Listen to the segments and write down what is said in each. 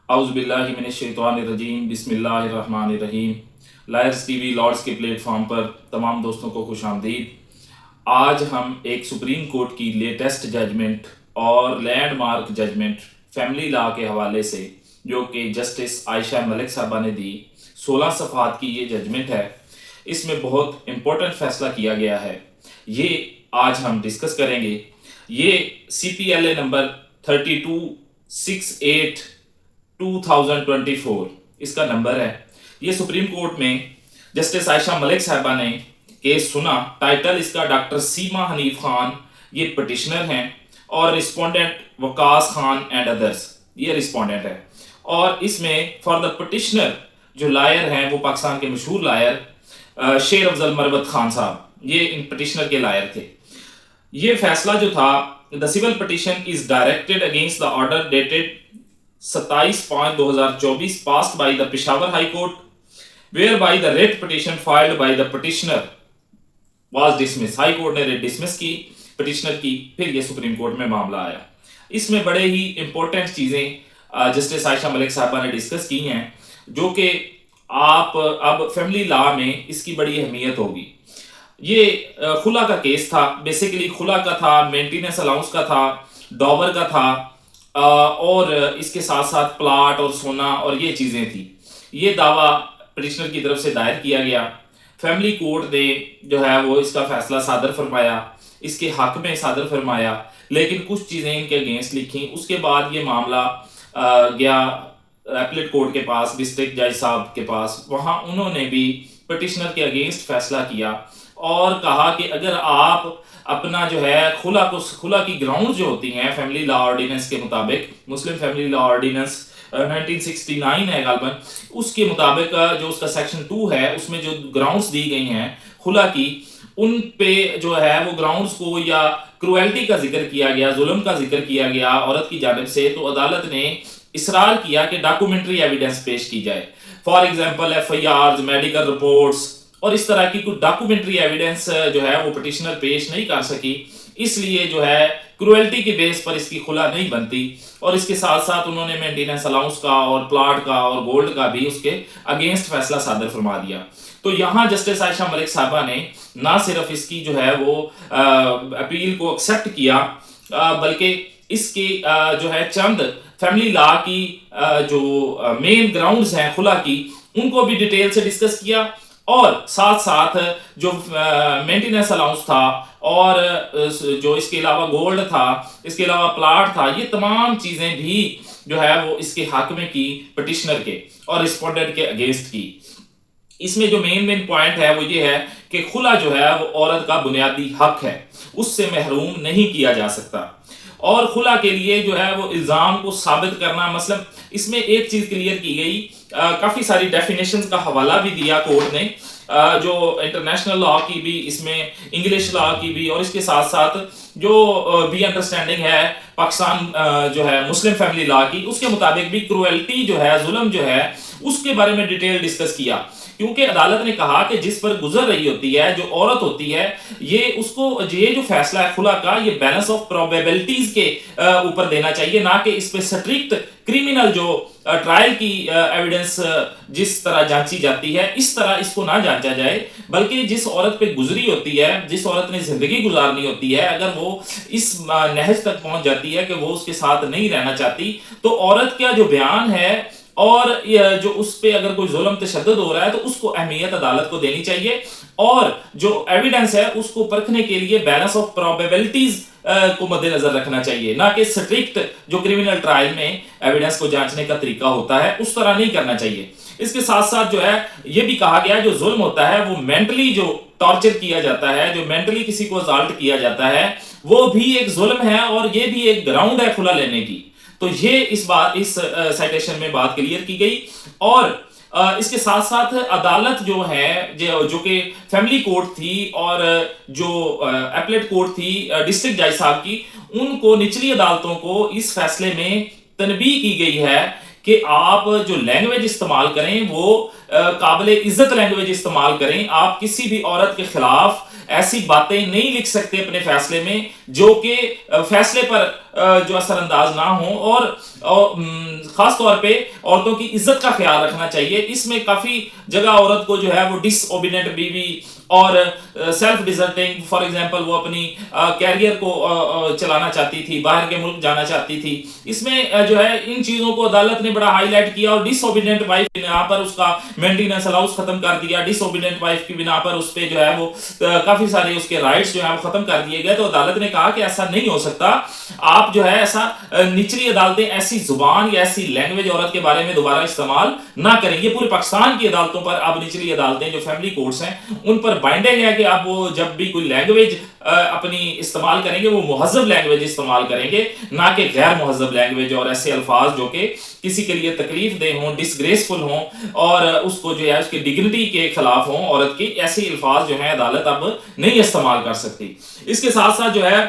اعوذ باللہ من الشیطان الرجیم بسم اللہ الرحمن الرحیم۔ لائرز ٹی وی لارڈز کے پلیٹ فارم پر تمام دوستوں کو خوش آمدید۔ آج ہم ایک سپریم کورٹ کی لیٹسٹ ججمنٹ اور لینڈ مارک ججمنٹ فیملی لا کے حوالے سے جو کہ جسٹس عائشہ ملک صاحبہ نے دی، 16 صفحات کی یہ ججمنٹ ہے۔ اس میں بہت امپورٹنٹ فیصلہ کیا گیا ہے، یہ آج ہم ڈسکس کریں گے۔ یہ CPLA نمبر 3268/2024 اس کا نمبر ہے۔ یہ سپریم کورٹ میں جسٹس عائشہ ملک صاحبہ نے کیس سنا۔ ٹائٹل اس کا ڈاکٹر سیما حنیف خان، یہ پٹیشنر ہیں، اور respondent Waqas Khan and others, یہ رسپونڈنٹ ہے۔ اور اس میں فار دا پٹیشنر جو لائر ہیں وہ پاکستان کے مشہور لائر شیر افضل مروت خان صاحب، یہ ان پٹیشنر کے لائر تھے۔ یہ فیصلہ جو تھا، the civil petition is directed against the order dated 27/5/2024 passed by the Peshawar High Court, whereby the writ petition filed by the petitioner was dismissed. High court نے ریٹ ڈسمس کی petitioner کی، پھر یہ سپریم کورٹ میں معاملہ آیا۔ اس میں بڑے ہی امپورٹنٹ چیزیں جسٹس عائشہ ملک صاحبہ نے ڈسکس کی ہیں، جو کہ آپ اب فیملی لا میں اس کی بڑی اہمیت ہوگی۔ یہ خلا کا کیس تھا، بیسیکلی خلا کا تھا، مینٹیننس الاؤنس کا تھا، ڈاور کا تھا، اور اس کے ساتھ ساتھ پلاٹ اور سونا اور یہ چیزیں تھیں۔ یہ دعویٰ پٹیشنر کی طرف سے دائر کیا گیا۔ فیملی کورٹ نے جو ہے وہ اس کا فیصلہ صادر فرمایا، اس کے حق میں صادر فرمایا، لیکن کچھ چیزیں ان کے اگینسٹ لکھیں۔ اس کے بعد یہ معاملہ گیا ایپلیٹ کورٹ کے پاس، ڈسٹرکٹ جج صاحب کے پاس۔ وہاں انہوں نے بھی پٹیشنر کے اگینسٹ فیصلہ کیا اور کہا کہ اگر آپ اپنا جو ہے خلا کی گراؤنڈ جو ہوتی ہیں فیملی لا آرڈیننس کے مطابق، مسلم فیملی لا آرڈیننس 1969 ہے غالباً، اس کے مطابق جو اس کا سیکشن 2 ہے، اس میں جو گراؤنڈز دی گئی ہیں خلا کی، ان پہ جو ہے وہ گراؤنڈز کو یا کرویلٹی کا ذکر کیا گیا، ظلم کا ذکر کیا گیا عورت کی جانب سے، تو عدالت نے اصرار کیا کہ ڈاکومنٹری ایویڈنس پیش کی جائے۔ For example FIRs، medical reports اور اس طرح کی کوئی ڈاکومنٹری ایویڈنس جو ہے وہ پٹیشنر پیش نہیں کر سکی، اس لیے جو ہے کرویلٹی کے بیس پر اس کی خلا نہیں بنتی۔ اور اس کے ساتھ ساتھ انہوں نے مینٹیننس الاؤنس کا اور پلاٹ کا اور گولڈ کا بھی اس کے اگینسٹ فیصلہ صادر فرما دیا۔ تو یہاں جسٹس عائشہ ملک صاحبہ نے نہ صرف اس کی جو ہے وہ اپیل کو ایکسیپٹ کیا، بلکہ اس کی جو ہے چند فیملی لا کی جو مین گراؤنڈز ہیں خلا کی، ان کو بھی ڈیٹیل سے ڈسکس کیا، اور ساتھ ساتھ جو مینٹیننس الاؤنس تھا اور جو اس کے علاوہ گولڈ تھا، اس کے علاوہ پلاٹ تھا، یہ تمام چیزیں بھی جو ہے وہ اس کے حق میں کی پٹیشنر کے اور رسپونڈنٹ کے اگینسٹ کی۔ اس میں جو مین پوائنٹ ہے وہ یہ ہے کہ خلا جو ہے وہ عورت کا بنیادی حق ہے، اس سے محروم نہیں کیا جا سکتا۔ اور خلا کے لیے جو ہے وہ الزام کو ثابت کرنا، مثلا اس میں ایک چیز کلیئر کی گئی، کافی ساری ڈیفینیشنز کا حوالہ بھی دیا کورٹ نے، جو انٹرنیشنل لا کی بھی، اس میں انگلش لا کی بھی، اور اس کے ساتھ ساتھ جو بھی انڈرسٹینڈنگ ہے پاکستان جو ہے مسلم فیملی لا کی، اس کے مطابق بھی کرویلٹی جو ہے، ظلم جو ہے، اس کے بارے میں ڈیٹیل ڈسکس کیا۔ کیونکہ عدالت نے کہا کہ جس پر گزر رہی ہوتی ہے جو عورت ہوتی ہے، یہ اس کو یہ جو فیصلہ ہے خلا کا، یہ بیلنس آف پروبیبلٹیز کے اوپر دینا چاہیے، نہ کہ اس پہ سٹرکٹ کریمنل جو ٹرائل کی ایویڈنس جس طرح جانچی جاتی ہے اس طرح اس کو نہ جانچا جائے، بلکہ جس عورت پہ گزری ہوتی ہے، جس عورت نے زندگی گزارنی ہوتی ہے، اگر وہ اس نہج تک پہنچ جاتی ہے کہ وہ اس کے ساتھ نہیں رہنا چاہتی، تو عورت کا جو بیان ہے اور جو اس پہ اگر کوئی ظلم تشدد ہو رہا ہے تو اس کو اہمیت عدالت کو دینی چاہیے، اور جو ایویڈنس ہے اس کو پرکھنے کے لیے بیلنس آف پروبیبلٹیز کو مد نظر رکھنا چاہیے، نہ کہ سٹرکٹ جو کریمنل ٹرائل میں ایویڈنس کو جانچنے کا طریقہ ہوتا ہے اس طرح نہیں کرنا چاہیے۔ اس کے ساتھ ساتھ جو ہے یہ بھی کہا گیا جو ظلم ہوتا ہے وہ مینٹلی جو ٹارچر کیا جاتا ہے، جو مینٹلی کسی کو اسالٹ کیا جاتا ہے، وہ بھی ایک ظلم ہے، اور یہ بھی ایک گراؤنڈ ہے کھلا لینے کی۔ تو یہ اس سائٹیشن میں بات کلیئر کی گئی۔ اور اس کے ساتھ ساتھ عدالت جو ہے جو کہ فیملی کورٹ تھی اور جو ایپلیٹ کورٹ تھی ڈسٹرکٹ جج صاحب کی، ان کو نچلی عدالتوں کو اس فیصلے میں تنبیہ کی گئی ہے کہ آپ جو لینگویج استعمال کریں وہ قابل عزت لینگویج استعمال کریں. آپ کسی بھی عورت کے خلاف ایسی باتیں نہیں لکھ سکتے اپنے فیصلے میں جو کہ فیصلے پر جو اثر انداز نہ ہوں. اور خاص طور پہ عورتوں کی عزت کا خیال رکھنا چاہیے. اس میں کافی جگہ عورت کو جو ہے وہ ڈس اوبیڈینٹ بیوی اور سیلف ڈیزرٹنگ، فار ایگزامپل وہ اپنی کیریئر کو چلانا چاہتی تھی، باہر کے ملک جانا چاہتی تھی، اس میں جو ہے ان چیزوں کو عدالت نے بڑا ہائی لائٹ کیا. اور ڈس اوبیڈینٹ وائف کی بنا پر اس کا مینٹیننس الاؤنس ختم کر دیا. ڈس اوبیڈینٹ وائف کی بنا پر اس پہ جو ہے وہ کافی سارے اس کے رائٹس جو ہیں وہ ختم کر دیے گئے. تو عدالت نے کہا کہ ایسا نہیں ہو سکتا. آپ جو ہے ایسا نچلی عدالتیں ایسی زبان یا ایسی لینگویج عورت کے بارے میں دوبارہ استعمال نہ کریں. یہ پورے پاکستان کی عدالتوں پر اب نچلی عدالتیں جو فیملی کورٹس ہیں ان پر بائنڈنگ ہے کہ اب وہ جب بھی کوئی لینگویج اپنی استعمال کریں گے وہ مہذب لینگویج استعمال کریں گے، نہ کہ غیر مہذب لینگویج اور ایسے الفاظ جو کہ کسی کے لیے تکلیف دہ ہوں، ڈسگریسفل ہوں اور اس کو جو ہے اس کی ڈگنیٹی کے خلاف ہوں عورت کی. ایسے الفاظ جو ہیں عدالت اب نہیں استعمال کر سکتی. اس کے ساتھ ساتھ جو ہے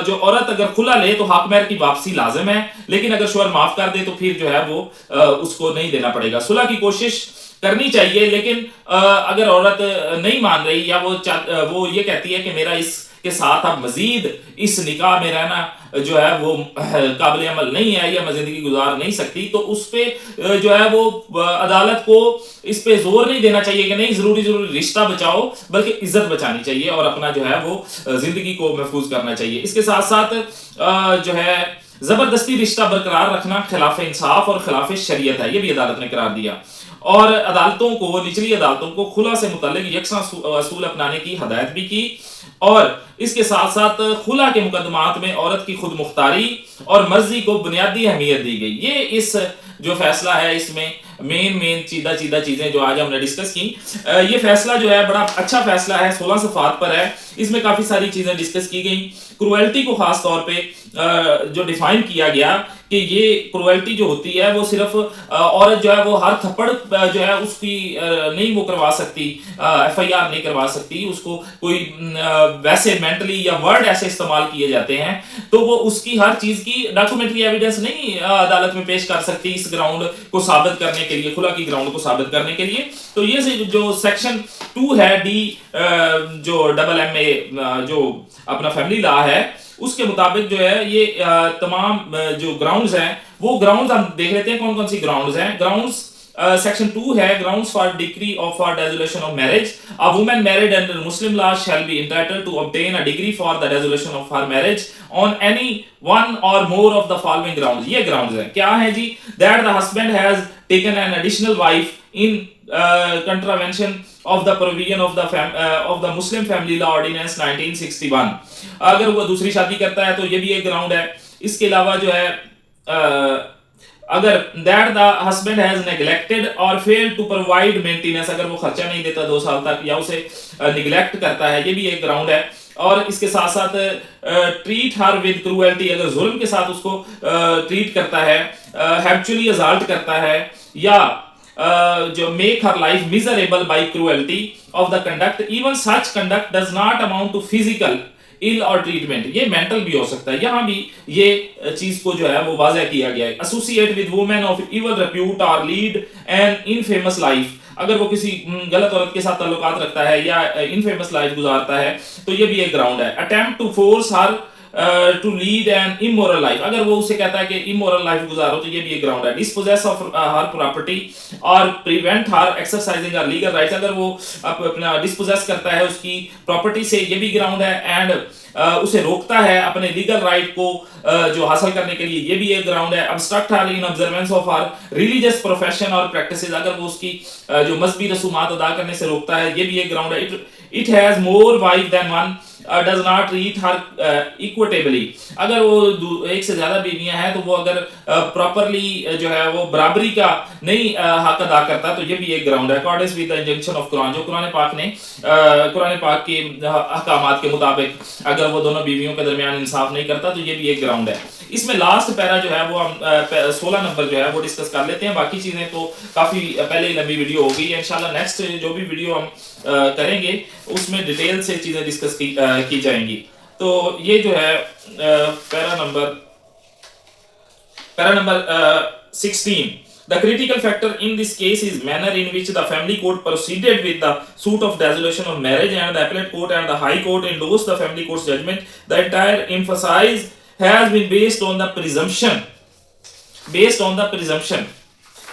جو عورت اگر کھلا لے تو حق مہر کی واپسی لازم ہے، لیکن اگر شوہر معاف کر دے تو پھر جو ہے وہ اس کو نہیں دینا پڑے گا. صلح کی کوشش کرنی چاہیے، لیکن اگر عورت نہیں مان رہی یا وہ یہ کہتی ہے کہ میرا اس کے ساتھ اب مزید اس نکاح میں رہنا جو ہے وہ قابل عمل نہیں ہے یا میں زندگی گزار نہیں سکتی، تو اس پہ جو ہے وہ عدالت کو اس پہ زور نہیں دینا چاہیے کہ نہیں ضروری رشتہ بچاؤ، بلکہ عزت بچانی چاہیے اور اپنا جو ہے وہ زندگی کو محفوظ کرنا چاہیے. اس کے ساتھ ساتھ جو ہے زبردستی رشتہ برقرار رکھنا خلاف انصاف اور خلاف شریعت ہے، یہ بھی عدالت نے قرار دیا. اور عدالتوں کو، نچلی عدالتوں کو خلا سے متعلق یکساں اصول اپنانے کی ہدایت بھی کی. اور اس کے ساتھ ساتھ خلا کے مقدمات میں عورت کی خود مختاری اور مرضی کو بنیادی اہمیت دی گئی. یہ اس جو فیصلہ ہے اس میں مین چیدہ چیزیں جو آج ہم نے ڈسکس کی. یہ فیصلہ جو ہے بڑا اچھا فیصلہ ہے، 16 صفحات پر ہے. اس میں کافی ساری چیزیں ڈسکس کی گئیں. کرویلٹی کو خاص طور پہ جو ڈیفائن کیا گیا کہ یہ کرویلٹی جو ہوتی ہے وہ صرف عورت جو ہے وہ ہر تھپڑ جو ہے اس کی نہیں وہ کروا سکتی، ایف آئی آر نہیں کروا سکتی. اس کو کوئی ویسے مینٹلی یا ورڈ ایسے استعمال کیے جاتے ہیں تو وہ اس کی ہر چیز کی ڈاکومنٹری ایویڈنس نہیں عدالت میں پیش کر سکتی اس گراؤنڈ کو ثابت کرنے کے لیے، خلا کی گراؤنڈ کو ثابت کرنے کے لیے. تو یہ جو سیکشن 2 ہے ڈی جو ڈبل ایم اے جو اپنا فیملی لا ہے اس کے مطابق جو ہے یہ تمام جو گراؤنڈز ہیں وہ گراؤنڈز ہم دیکھ لیتے ہیں کون کون سی گراؤنڈز ہیں. گراؤنڈز سیکشن 2 ہے grounds for decree of for dissolution of marriage. A woman married under Muslim law shall be entitled to obtain a degree for the resolution of her marriage on any one or more of the following grounds. یہ grounds ہیں کیا ہیں جی؟ That the husband has taken an additional wife in contravention of the provision of the Muslim Family Law Ordinance 1961. اگر وہ دوسری شادی کرتا ہے تو یہ بھی ایک گراؤنڈ ہے. اس کے علاوہ جو ہے اگر that the husband has neglected or failed to provide maintenance، اگر وہ خرچہ نہیں دیتا 2 سال تک یا اسے نیگلیکٹ کرتا ہے، یہ بھی ایک گراؤنڈ ہے. اور اس کے ساتھ ساتھ ٹریٹ ہر ود کرویلٹی، اگر ظلم کے ساتھ اس کو ٹریٹ کرتا ہے، ہیبچولی ازالٹ کرتا ہے یا جو make her life miserable by cruelty of the conduct, even such conduct does not amount to physical ill اور ٹریٹمنٹ، یہ مینٹل بھی ہو سکتا ہے. یہاں بھی یہ چیز کو جو ہے وہ واضح کیا گیا ہے. associate with women of evil repute or lead an infamous life، اگر وہ کسی غلط عورت کے ساتھ تعلقات رکھتا ہے یا انفیمس لائف گزارتا ہے تو یہ بھی ایک گراؤنڈ ہے. attempt to force her to lead an immoral life، اگر وہ اسے کہتا ہے کہ immoral life گزارو تو یہ بھی ایک گراؤنڈ ہے. dispossess of her property or prevent her exercising her legal rights، اگر وہ اپنا dispossess کرتا ہے اس کی پراپرٹی سے، یہ بھی گراؤنڈ ہے. اینڈ اسے روکتا ہے اپنے لیگل رائٹ کو جو حاصل کرنے کے لیے، یہ بھی ایک گراؤنڈ ہے. obstruct her in observance of her religious profession or practices، اگر وہ اس کی جو مذہبی رسومات ادا کرنے سے روکتا ہے، یہ بھی ایک گراؤنڈ ہے. it has more wife than one does not treat her equitably، اگر وہ ایک سے زیادہ بیویاں ہیں تو وہ اگر پراپرلی جو ہے وہ برابری کا نہیں حق ادا کرتا تو یہ بھی ایک گراؤنڈ ہے. accordance with the injunction of Quran، جو قرآن پاک نے قرآن پاک کے احکامات کے مطابق اگر وہ دونوں بیویوں کے درمیان انصاف نہیں کرتا تو یہ بھی ایک گراؤنڈ ہے. اس میں لاسٹ پیرا جو ہے وہ ہم 16 نمبر جو ہے وہ ڈسکس کر لیتے ہیں. باقی چیزیں تو کافی پہلے ہی لمبی ویڈیو ہو گئی ہے. انشاءاللہ نیکسٹ جو بھی ویڈیو ہم کریں گے اس میں ڈیٹیل سے چیزیں ڈسکس کی جائیں گی. تو یہ جو ہے پیرا number 16 The critical factor in this case is manner in which the family court proceeded with the suit of dissolution of marriage, and the appellate court and the high court endorsed the family court's judgment. The entire emphasis has been based on the presumption.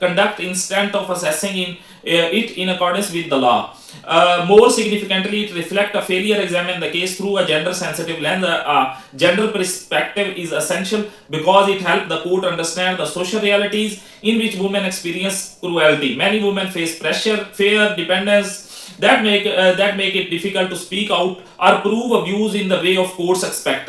conduct instead of assessing it in accordance with the law. More significantly, it reflects a failure to examine the case through a gender-sensitive lens. Gender perspective is essential because it helps the court understand the social realities in which women experience cruelty. Many women face pressure, fear, dependence that make it difficult to speak out or prove abuse in the way of courts expect.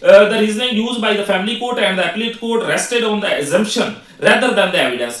The reasoning used by the family court and the appellate court rested on the assumption rather than the evidence.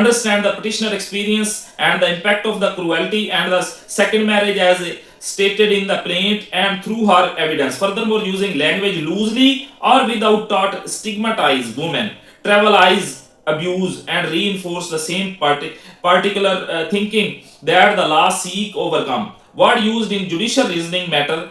understand the petitioner experience and the impact of the cruelty and the second marriage as stated in the plaint and through her evidence. Furthermore, using language loosely or without thought stigmatize women, trivialize abuse and reinforce the same particular thinking that the law seek overcome. Word used in judicial reasoning matter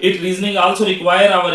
it reasoning also require our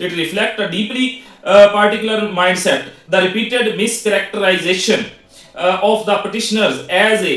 It reflect a deeply particular mindset. The repeated mischaracterization of the petitioners as a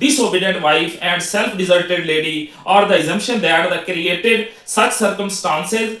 disobedient wife and self-deserted lady, or the assumption that the created such circumstances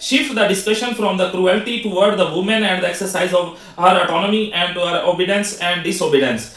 Shift the discussion from the cruelty toward the woman and the exercise of her autonomy and to her obedience and disobedience.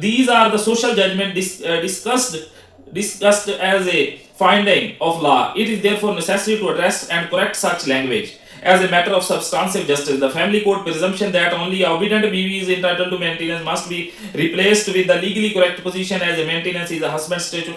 These are the social judgment discussed as a finding of law. It is therefore necessary to address and correct such language as a matter of substantive justice. The family court presumption that only a obedient biwi is entitled to maintenance must be replaced with the legally correct position as a maintenance is a husband's statute.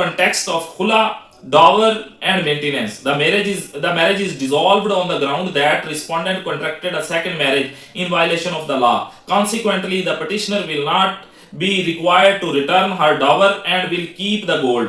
context of khula, dower and maintenance. The marriage is dissolved on the ground that respondent contracted a second marriage in violation of the law. Consequently, the petitioner will not be required to return her dower and will keep the gold.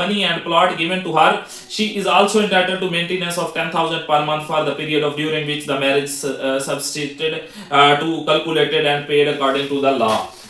money and plot given to her. She is also entitled to maintenance of 10,000 per month for the period of during which the marriage subsisted to calculated and paid according to the law.